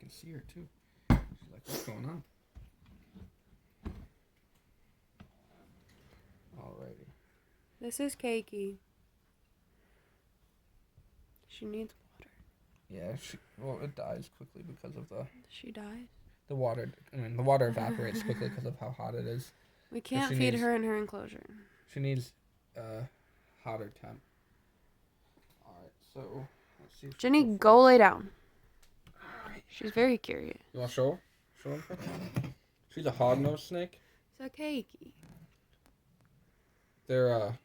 can see her too. She's like, what's going on? Alrighty. This is Keiki. She needs water. Yeah, well, it dies quickly because of She dies? the water. I mean, the water evaporates quickly because of how hot it is. We can't feed her in her enclosure. She needs hotter temp. Alright, so let's see. Jenny, go lay down. Alright. She's very curious. You want to show her? Show her? She's a hog-nosed snake. It's a Keiki. They're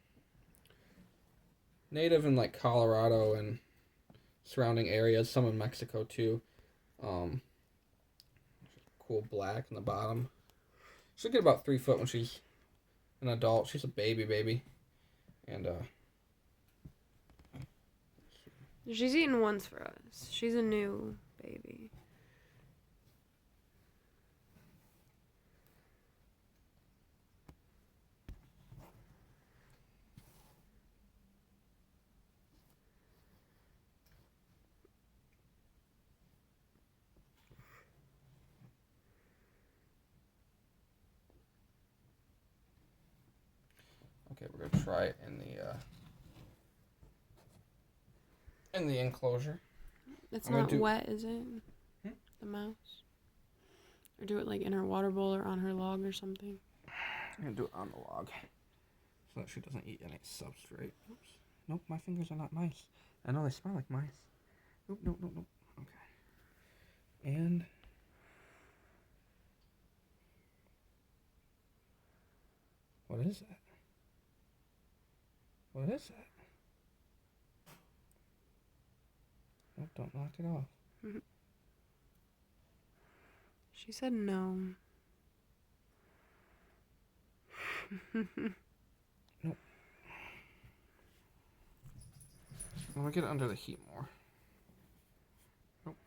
native in like Colorado and surrounding areas, some in Mexico too. Cool black on the bottom. She'll get about 3 foot when she's an adult. She's a baby. And she's eaten once for us. She's a new baby. okay, we're gonna try it in the enclosure. It's not wet, is it? The mouse? Or do it like in her water bowl or on her log or something? I'm gonna do it on the log so that she doesn't eat any substrate. Oops. Nope, my fingers are not mice. I know they smell like mice. Nope. Okay. And what is that? What is that? Nope, don't knock it off. She said no. Nope. Let me get it under the heat more. Nope.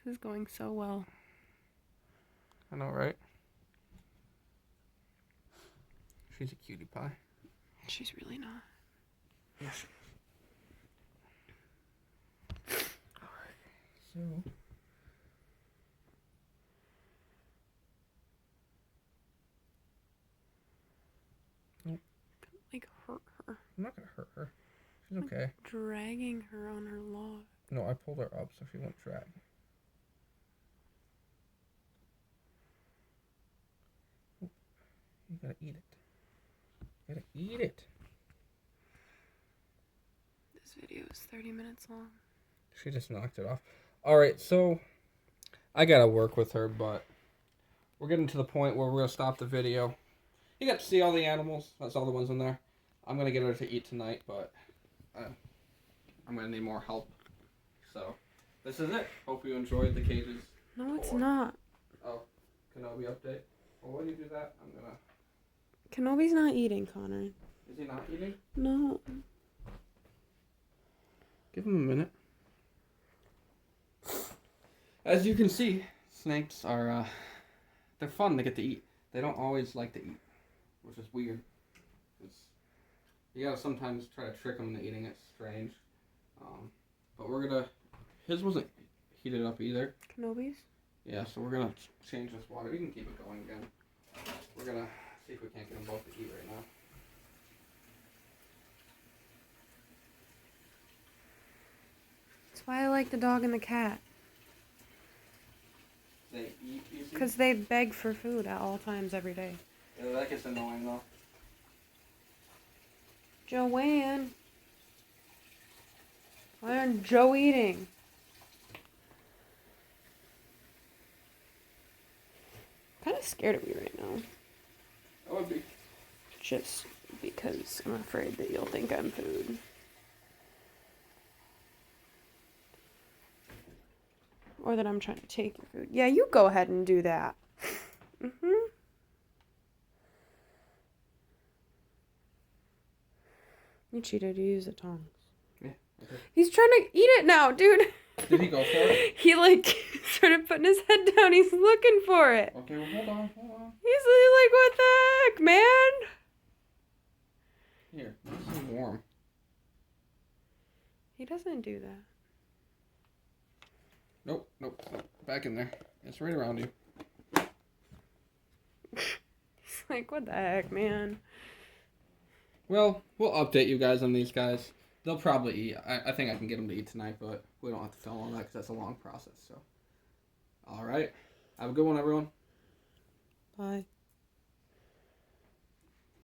This is going so well. I know, right? She's a cutie pie. She's really not. Yeah, she is. Alright, so... Nope. Like, hurt her. I'm not gonna hurt her. She's okay. Dragging her on her log. No, I pulled her up so she won't drag. You gotta eat it. You gotta eat it. This video is 30 minutes long. She just knocked it off. Alright, so I gotta work with her, but we're getting to the point where we're gonna stop the video. You got to see all the animals. That's all the ones in there. I'm gonna get her to eat tonight, but I'm gonna need more help. So this is it. Hope you enjoyed the cages. No, it's not. Oh, Kenobi update. Well, when you do that, I'm gonna... Kenobi's not eating, Connor. Is he not eating? No. Give him a minute. As you can see, snakes are, they're fun to get to eat. They don't always like to eat, which is weird. You gotta sometimes try to trick them into eating. It's strange. But we're gonna... His wasn't heated up either. Kenobi's? Yeah, so we're gonna change this water. We can keep it going again. We're gonna see if we can't get them both to eat right now. That's why I like the dog and the cat. They eat easy? Because they beg for food at all times every day. Yeah, that gets annoying though. Joanne. Why aren't Joe eating? I'm kind of scared of you right now. I would be. Just because I'm afraid that you'll think I'm food. Or that I'm trying to take your food. Yeah, you go ahead and do that. You cheated. You used the tongs. Yeah. Okay. He's trying to eat it now, dude. Did he go for it? He, started putting his head down. He's looking for it. Okay, well, hold on. He's like, what the heck, man? Here, this is warm. He doesn't do that. Nope. Back in there. It's right around you. It's like, what the heck, man? Well, we'll update you guys on these guys. They'll probably eat. I think I can get them to eat tonight, but we don't have to film on that because that's a long process. So, all right. Have a good one, everyone. Bye.